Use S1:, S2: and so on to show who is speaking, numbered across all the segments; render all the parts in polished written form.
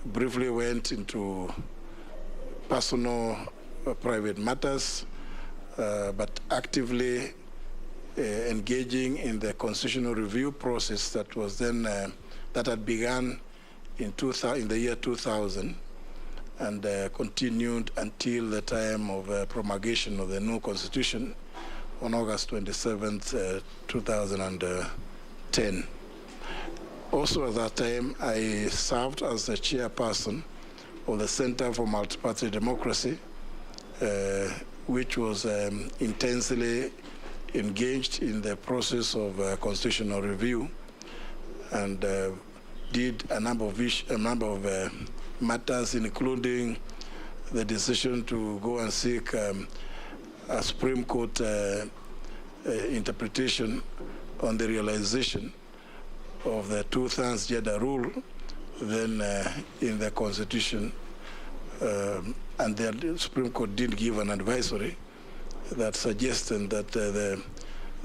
S1: briefly went into personal private matters, but actively engaging in the constitutional review process that was then that had begun in the year 2000 and continued until the time of promulgation of the new constitution on August 27th, 2010. Also at that time, I served as the chairperson of the Center for Multi-Party Democracy, which was intensely engaged in the process of constitutional review and did a number of matters, including the decision to go and seek a Supreme Court interpretation on the realization of the two-thirds gender rule then in the Constitution, and the Supreme Court did give an advisory that suggested that the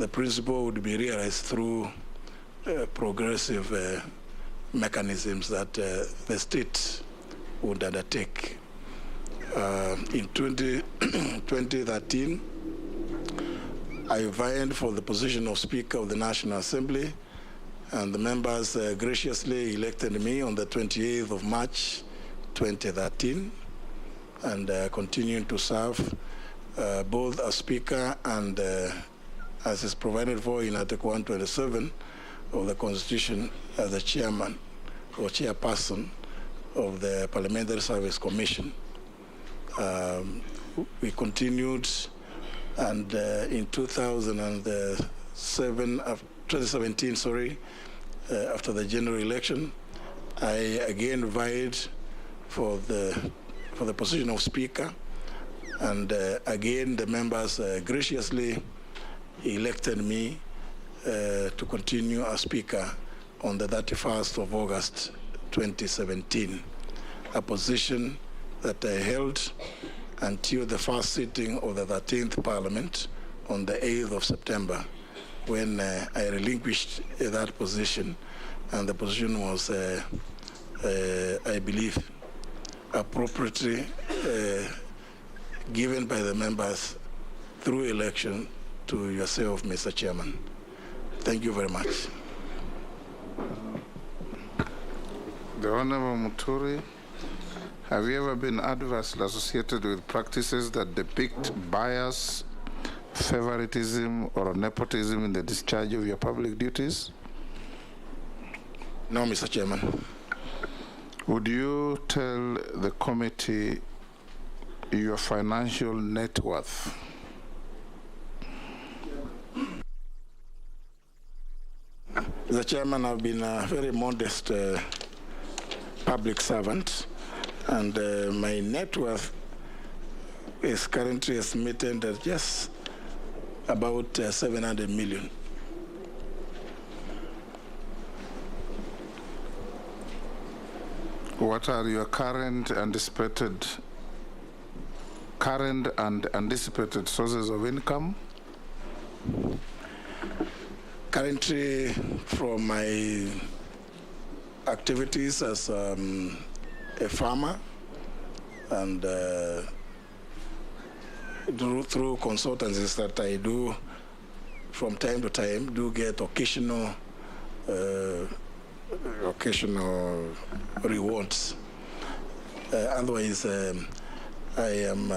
S1: principle would be realized through progressive mechanisms that the state would undertake. In 2013, I vied for the position of Speaker of the National Assembly, and the members graciously elected me on the 28th of March 2013, and continuing to serve both as Speaker and as is provided for in Article 127 of the Constitution as the Chairman or Chairperson of the Parliamentary Service Commission. We continued, and in 2017, after the general election, I again vied for the position of Speaker, and again the members graciously elected me to continue as Speaker on the 31st of August 2017, a position that I held until the first sitting of the 13th Parliament on the 8th of September, when I relinquished that position, and the position was, I believe, appropriately given by the members through election to yourself, Mr. Chairman. Thank you very much.
S2: The Honorable Muturi, have you ever been adversely associated with practices that depict bias, favoritism, or nepotism in the discharge of your public duties?
S1: No, Mr. Chairman.
S2: Would you tell the committee your financial net worth?
S1: Mr. Chairman, I've been a very modest public servant, and my net worth is currently estimated at just about 700 million.
S2: What are your current and anticipated sources of income?
S1: Currently, from my activities as a farmer and through consultancies that I do from time to time, do get occasional rewards. Otherwise, I am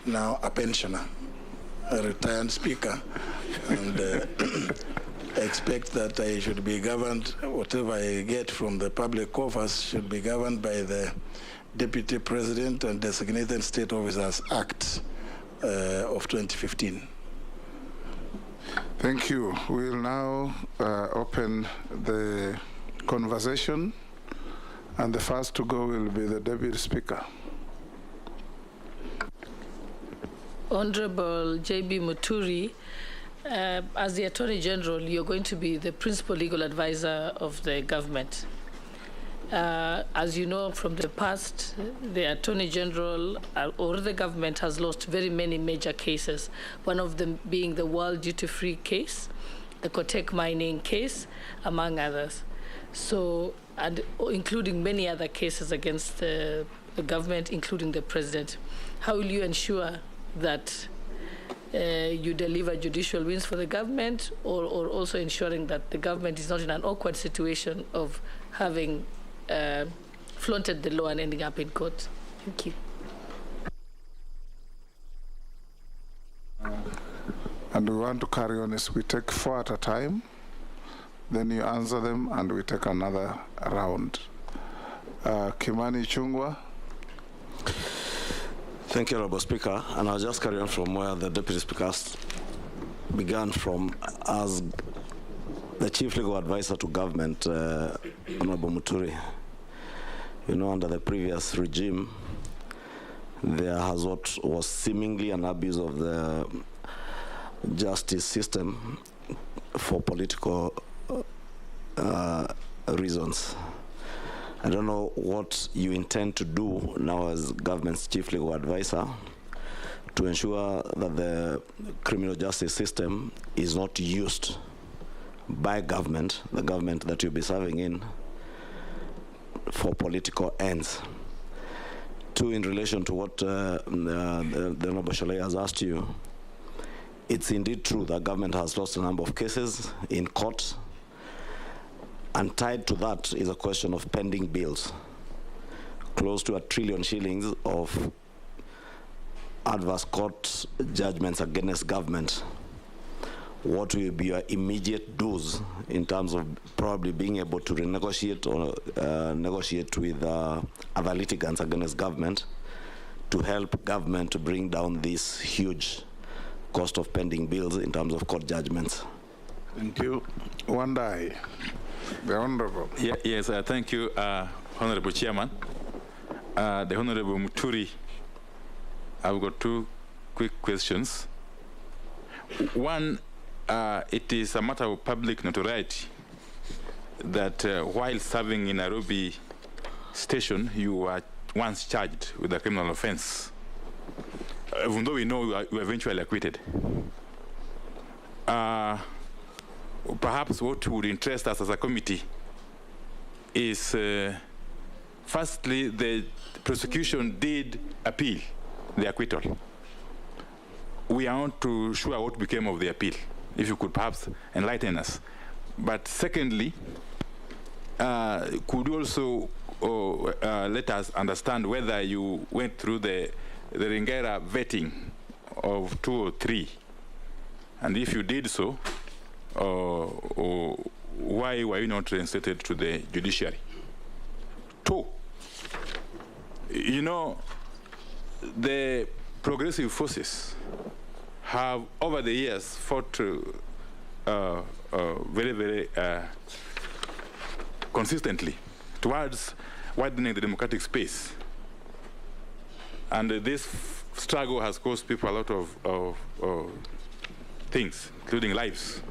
S1: now a pensioner, a retired speaker, and I expect that I should be governed, whatever I get from the public coffers should be governed by the Deputy President and Designated State Officers Act of 2015.
S2: Thank you. We'll now open the conversation, and the first to go will be the Deputy Speaker.
S3: Honorable J.B. Muturi, as the Attorney General, you're going to be the principal legal advisor of the government. As you know from the past, the Attorney General or the government has lost very many major cases, one of them being the World Duty Free case, the Kotek mining case, among others. So, and including many other cases against the government, including the president. How will you ensure that you deliver judicial wins for the government, or also ensuring that the government is not in an awkward situation of having flaunted the law and ending up in court? Thank you.
S2: And we want to carry on as we take 4 at a time, then you answer them and we take another round. Kimani Chungwa.
S4: Thank you, Honorable Speaker. And I'll just carry on from where the Deputy Speaker began from. As the Chief Legal Advisor to Government, Honorable Muturi, you know, under the previous regime, there has what was seemingly an abuse of the justice system for political reasons. I don't know what you intend to do now as government's chief legal advisor to ensure that the criminal justice system is not used by government, the government that you'll be serving in, for political ends. Two, in relation to what the Honorable Shalay has asked you, it's indeed true that government has lost a number of cases in court, and tied to that is a question of pending bills. Close to 1 trillion shillings of adverse court judgments against government. What will be your immediate dues in terms of probably being able to renegotiate or negotiate with other litigants against government to help government to bring down this huge cost of pending bills in terms of court judgments?
S2: Thank you. Wandai. The Honorable.
S5: Yes, thank you, Honorable Chairman. The Honorable Muturi, I've got 2 quick questions. One, it is a matter of public notoriety that while serving in Nairobi station, you were once charged with a criminal offense, even though we know you were eventually acquitted. Perhaps what would interest us as a committee is, firstly, the prosecution did appeal the acquittal. We are not too sure what became of the appeal, if you could perhaps enlighten us. But secondly, could you also let us understand whether you went through the Ringera vetting of 2 or 3, and if you did so, or why were you not reinstated to the judiciary? 2, you know, the progressive forces have over the years fought very, very consistently towards widening the democratic space. And this struggle has cost people a lot of things, including lives.